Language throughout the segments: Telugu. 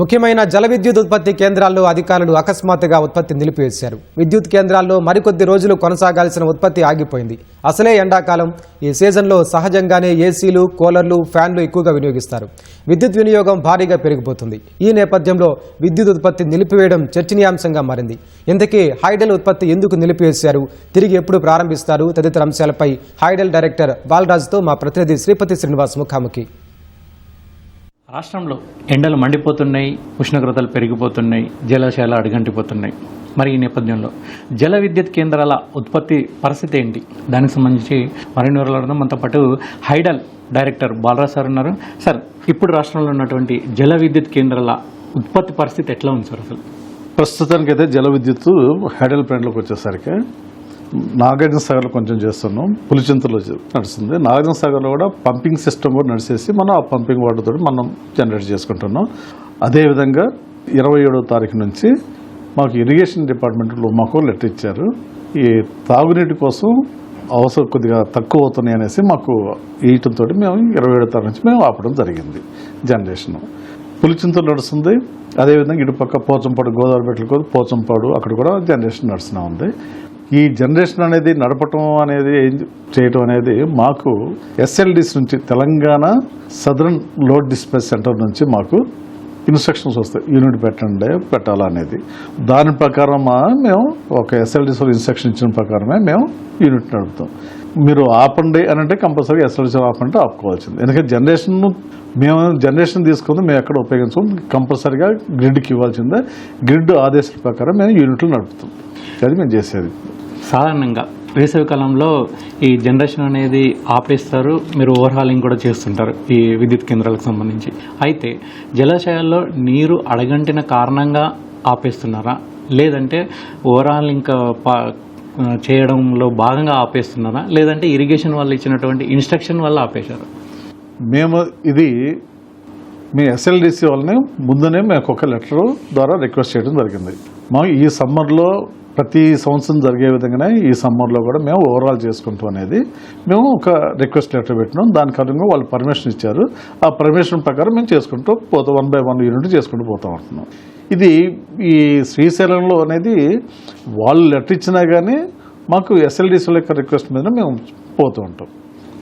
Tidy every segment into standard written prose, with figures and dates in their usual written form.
ముఖ్యమైన జల విద్యుత్ ఉత్పత్తి కేంద్రాల్లో అధికారులు అకస్మాత్తుగా ఉత్పత్తి నిలిపివేశారు. విద్యుత్ కేంద్రాల్లో మరికొద్ది రోజులు కొనసాగాల్సిన ఉత్పత్తి ఆగిపోయింది. అసలే ఎండాకాలం. ఈ సీజన్లో సహజంగానే ఏసీలు, కూలర్లు, ఫ్యాన్లు ఎక్కువగా వినియోగిస్తారు. విద్యుత్ వినియోగం భారీగా పెరిగిపోతుంది. ఈ నేపథ్యంలో విద్యుత్ ఉత్పత్తి నిలిపివేయడం చర్చనీయాంశంగా మారింది. ఇంతకీ హైడెల్ ఉత్పత్తి ఎందుకు నిలిపివేశారు, తిరిగి ఎప్పుడు ప్రారంభిస్తారు తదితర అంశాలపై హైడెల్ డైరెక్టర్ బాలరాజుతో మా ప్రతినిధి శ్రీపతి శ్రీనివాస్ ముఖాముఖి. రాష్ట్రంలో ఎండలు మండిపోతున్నాయి, ఉష్ణోగ్రతలు పెరిగిపోతున్నాయి, జలాశయాలు అడుగంటిపోతున్నాయి. మరి ఈ నేపథ్యంలో జల విద్యుత్ కేంద్రాల ఉత్పత్తి పరిస్థితి ఏంటి, దానికి సంబంధించి మరిన్ని వివరాలు మనతో పాటు హైడెల్ డైరెక్టర్ బాలరాజ్ సార్ ఉన్నారు. సార్, ఇప్పుడు రాష్ట్రంలో ఉన్నటువంటి జల విద్యుత్ కేంద్రాల ఉత్పత్తి పరిస్థితి ఎట్లా ఉంది సార్? అసలు ప్రస్తుతానికైతే జల విద్యుత్ హైడెల్ ప్లాంట్లోకి వచ్చేసరికి నాగార్జున సాగర్లో కొంచెం చేస్తున్నాం, పులిచింతలో నడుస్తుంది. నాగార్జున సాగర్లో కూడా పంపింగ్ సిస్టమ్ కూడా నడిచేసి మనం ఆ పంపింగ్ వాటర్ తోటి మనం జనరేట్ చేసుకుంటున్నాం. అదేవిధంగా 27వ తారీఖు నుంచి మాకు ఇరిగేషన్ డిపార్ట్మెంట్లో మాకు లెటర్ ఇచ్చారు. ఈ తాగునీటి కోసం అవసరం కొద్దిగా తక్కువ అవుతున్నాయి అనేసి మాకు ఇయటంతో మేము 27వ తారీఖు నుంచి మేము ఆపడం జరిగింది జనరేషన్. పులిచింతలు నడుస్తుంది. అదేవిధంగా ఇటుపక్క పోచంపాడు, గోదావరి బెట్టలు, పోచంపాడు అక్కడ కూడా జనరేషన్ నడుస్తూ ఉంది. ఈ జనరేషన్ అనేది నడపటం అనేది చేయటం అనేది మాకు ఎస్ఎల్డిస్ నుంచి, Telangana southern load dispatch centre నుంచి మాకు ఇన్స్ట్రక్షన్స్ వస్తాయి. యూనిట్ పెట్టాలనేది దాని ప్రకారం మేము ఒక ఎస్ఎల్డిస్ ఇన్స్ట్రక్షన్ ఇచ్చిన ప్రకారమే మేము యూనిట్ నడుపుతాం. మీరు ఆపండి అని అంటే కంపల్సరీ ఎస్ఎల్డిస్ ఆపంటే ఆపుకోవాల్సింది. ఎందుకంటే మేము జనరేషన్ తీసుకుంది మేము ఎక్కడ ఉపయోగించుకుంది కంపల్సరీగా గ్రిడ్కి ఇవ్వాల్సిందే. గ్రిడ్ ఆదేశాల ప్రకారం మేము యూనిట్లు నడుపుతాం. అది మేము చేసేది. సాధారణంగా వేసవికాలంలో ఈ జనరేషన్ అనేది ఆపేస్తారు, మీరు ఓవర్హాలింగ్ కూడా చేస్తుంటారు ఈ విద్యుత్ కేంద్రాలకు సంబంధించి. అయితే జలాశయాల్లో నీరు అడగంటిన కారణంగా ఆపేస్తున్నారా, లేదంటే ఓవర్హాలింగ్ చేయడంలో భాగంగా ఆపేస్తున్నారా, లేదంటే ఇరిగేషన్ వాళ్ళు ఇచ్చినటువంటి ఇన్స్ట్రక్షన్ వల్ల ఆపేశారు? మీ ఎస్ఎల్డిసి వాళ్ళని ముందునే మేము ఒక లెటర్ ద్వారా రిక్వెస్ట్ చేయడం జరిగింది. మా ఈ సమ్మర్లో ప్రతి సంవత్సరం జరిగే విధంగానే ఈ సమ్మర్లో కూడా మేము ఓవరాల్ చేసుకుంటాం అనేది మేము ఒక రిక్వెస్ట్ లెటర్ పెట్టినాం. దాని కారణంగా వాళ్ళు పర్మిషన్ ఇచ్చారు. ఆ పర్మిషన్ ప్రకారం మేము చేసుకుంటూ పోతాం, 1 by 1 యూనిట్ చేసుకుంటూ పోతాం అంటున్నాం. ఇది ఈ శ్రీశైలంలో అనేది వాళ్ళు లెటర్ ఇచ్చినా కానీ మాకు ఎస్ఎల్డిసి యొక్క రిక్వెస్ట్ మీద మేము పోతూ ఉంటాం.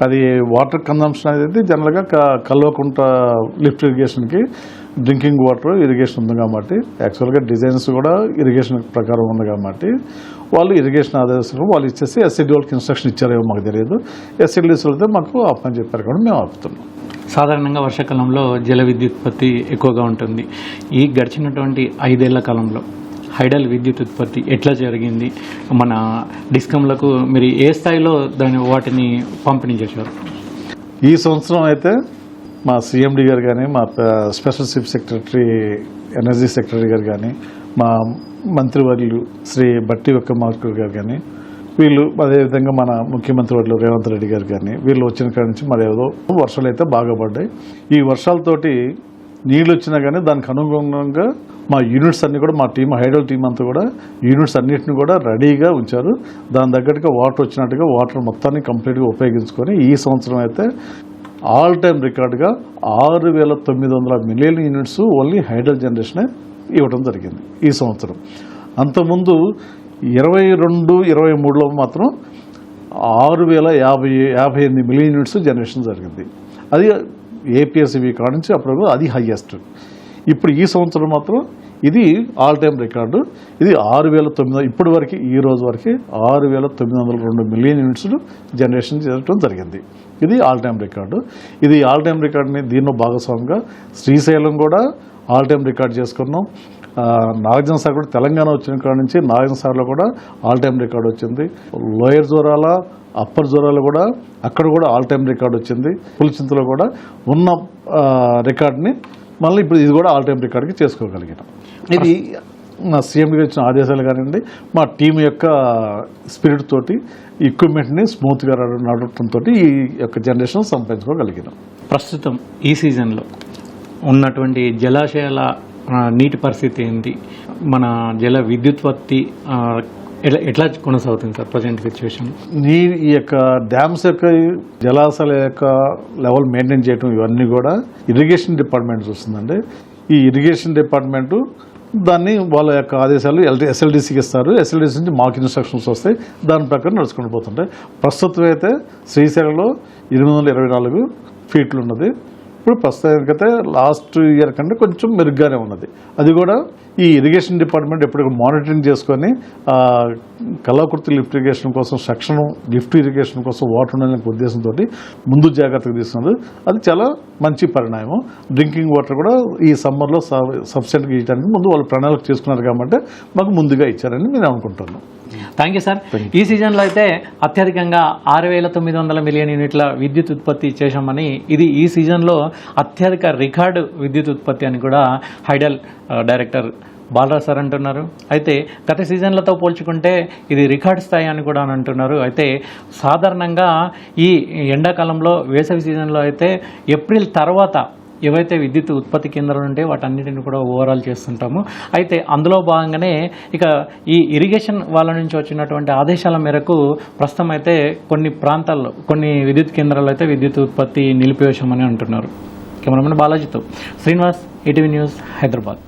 అది వాటర్ కన్జంప్షన్ అనేది జనరల్గా కల్వకుంట లిఫ్ట్ ఇరిగేషన్కి డ్రింకింగ్ వాటర్ ఇరిగేషన్ ఉంది కాబట్టి, యాక్చువల్గా డిజైన్స్ కూడా ఇరిగేషన్ ప్రకారం ఉంది కాబట్టి వాళ్ళు ఇరిగేషన్ ఆదేశాలు వాళ్ళు ఇచ్చేసి ఎస్ఎల్డి వాళ్ళకి ఇన్స్ట్రక్షన్ ఇచ్చారేమో మాకు తెలియదు. ఎస్ఎల్డిస్ వెళ్తే మాకు ఆపని చెప్పారు కాబట్టి మేము ఆపుతున్నాం. సాధారణంగా వర్షాకాలంలో జల విద్యుత్పత్తి ఎక్కువగా ఉంటుంది. ఈ గడిచినటువంటి 5 ఏళ్ల కాలంలో హైడెల్ విద్యుత్ ఉత్పత్తి ఎట్లా జరిగింది, మన డిస్కంలకు మీరు ఏ స్థాయిలో వాటిని పంపిణీ చేశారు? ఈ సంవత్సరం అయితే మా సిఎండి గారు కానీ, మా special chief secretary energy secretary గారు కానీ, మా మంత్రివర్యులు శ్రీ బట్టి విక్రమార్క గారు కానీ, వీళ్ళు అదేవిధంగా మన ముఖ్యమంత్రి వర్యులు రేవంత్ రెడ్డి గారు కానీ వీళ్ళు వచ్చిన కాడి నుంచి మరి ఏదో వర్షాలు అయితే బాగా పడ్డాయి. ఈ వర్షాలతోటి నీళ్ళు వచ్చినా కానీ దానికి అనుగుణంగా మా యూనిట్స్ అన్నీ కూడా, మా హైడెల్ టీం అంతా కూడా యూనిట్స్ అన్నింటినీ కూడా రెడీగా ఉంచారు. దాని తగ్గట్టుగా వాటర్ వచ్చినట్టుగా వాటర్ మొత్తాన్ని కంప్లీట్గా ఉపయోగించుకొని ఈ సంవత్సరం అయితే ఆల్ టైమ్ రికార్డుగా 6,900 మిలియన్ యూనిట్స్ ఓన్లీ హైడెల్ జనరేషనే ఇవ్వడం జరిగింది ఈ సంవత్సరం. అంతకుముందు 22-23లో మాత్రం 6,058 మిలియన్ యూనిట్స్ జనరేషన్ జరిగింది. అది ఏపీఎస్సీబీ కాడ నుంచి అప్పుడు అది హైయెస్ట్. ఇప్పుడు ఈ సంవత్సరం మాత్రం ఇది ఆల్ టైమ్ రికార్డు. ఇది 6,900 ఇప్పటి వరకు ఈ రోజు వరకు 6,902 మిలియన్ యూనిట్స్ జనరేషన్ చేయడం జరిగింది. ఇది ఆల్ టైమ్ రికార్డు. ఇది ఆల్ టైమ్ రికార్డుని దీనిలో భాగస్వామిగా శ్రీశైలం కూడా ఆల్ టైమ్ రికార్డు చేసుకున్నాం. నాగార్జున సాగర్ కూడా తెలంగాణ వచ్చిన కాడ నుంచి నాగార్జున సాగర్లో కూడా ఆల్ టైమ్ రికార్డు వచ్చింది. లోయర్ జోరాల, అప్పర్ జోరాలు కూడా అక్కడ కూడా ఆల్ టైమ్ రికార్డు వచ్చింది. పులిచింతలో కూడా ఉన్న రికార్డుని మళ్ళీ ఇప్పుడు ఇది కూడా ఆల్ టైమ్ రికార్డుకి చేసుకోగలిగినాం. ఇది మా సీఎంకి వచ్చిన ఆదేశాలు కానివ్వండి, మా టీం యొక్క స్పిరిట్ తోటి ఎక్విప్మెంట్ని స్మూత్గా నడవడంతో ఈ యొక్క జనరేషన్ సంపాదించుకోగలిగినాం. ప్రస్తుతం ఈ సీజన్లో ఉన్నటువంటి జలాశయాల నీటి పరిస్థితి ఏంటి, మన జల విద్యుత్పత్తి ఎట్లా కొనసాగుతుంది సార్ ప్రజెంట్ సిచ్యువేషన్? ఈ యొక్క డ్యామ్స్ యొక్క జలాశయాల యొక్క లెవెల్ మెయింటైన్ చేయడం ఇవన్నీ కూడా ఇరిగేషన్ డిపార్ట్మెంట్ చూస్తుందండి. ఈ ఇరిగేషన్ డిపార్ట్మెంటు దాన్ని వాళ్ళ యొక్క ఆదేశాలు ఎస్ఎల్డీసీకి ఇస్తారు. ఎస్ఎల్డీసీ నుంచి మాకు ఇన్స్ట్రక్షన్స్ వస్తాయి, దాని ప్రకారం నడుచుకుంటూ పోతుంటాయి. ప్రస్తుతం అయితే శ్రీశైలంలో 824 ఫీట్లు ఉన్నది. ఇప్పుడు ప్రస్తుతానికైతే లాస్ట్ ఇయర్ కంటే కొంచెం మెరుగ్గానే ఉన్నది. అది కూడా ఈ ఇరిగేషన్ డిపార్ట్మెంట్ ఎప్పుడు మానిటరింగ్ చేసుకొని కళాకృతి లిఫ్ట్ ఇరిగేషన్ కోసం సెక్షన్ లిఫ్ట్ ఇరిగేషన్ కోసం వాటర్ ఉండాలనే ఉద్దేశంతో ముందు జాగ్రత్తగా తీసుకున్నది. అది చాలా మంచి పరిణామం. డ్రింకింగ్ వాటర్ కూడా ఈ సమ్మర్లో సఫిషియెంట్గా ఇవ్వడానికి ముందు వాళ్ళు ప్రణాళిక చేసుకున్నారు కాబట్టి మాకు ముందుగా ఇచ్చారని నేను అనుకుంటున్నాను. Thank you sir. ఈ సీజన్లో అయితే అత్యధికంగా 6,900 మిలియన్ యూనిట్ల విద్యుత్ ఉత్పత్తి చేశామని, ఇది ఈ సీజన్లో అత్యధిక రికార్డు విద్యుత్ ఉత్పత్తి అని కూడా హైడల్ డైరెక్టర్ బాలరాజ్ సార్ అంటున్నారు. అయితే గత సీజన్లతో పోల్చుకుంటే ఇది రికార్డ్ స్థాయి అని కూడా అంటున్నారు. అయితే సాధారణంగా ఈ ఎండాకాలంలో వేసవి సీజన్లో అయితే ఏప్రిల్ తర్వాత ఏవైతే విద్యుత్ ఉత్పత్తి కేంద్రాలు ఉంటే వాటన్నిటిని కూడా ఓవరాల్ చేస్తుంటాము. అయితే అందులో భాగంగానే ఇక ఈ ఇరిగేషన్ వాళ్ళ నుంచి వచ్చినటువంటి ఆదేశాల మేరకు ప్రస్తుతం అయితే కొన్ని ప్రాంతాల్లో కొన్ని విద్యుత్ కేంద్రాల్లో అయితే విద్యుత్ ఉత్పత్తి నిలిపివేశామని అంటున్నారు. కెమెరామెన్ బాలాజీతో శ్రీనివాస్, ఈటీవీ న్యూస్, హైదరాబాద్.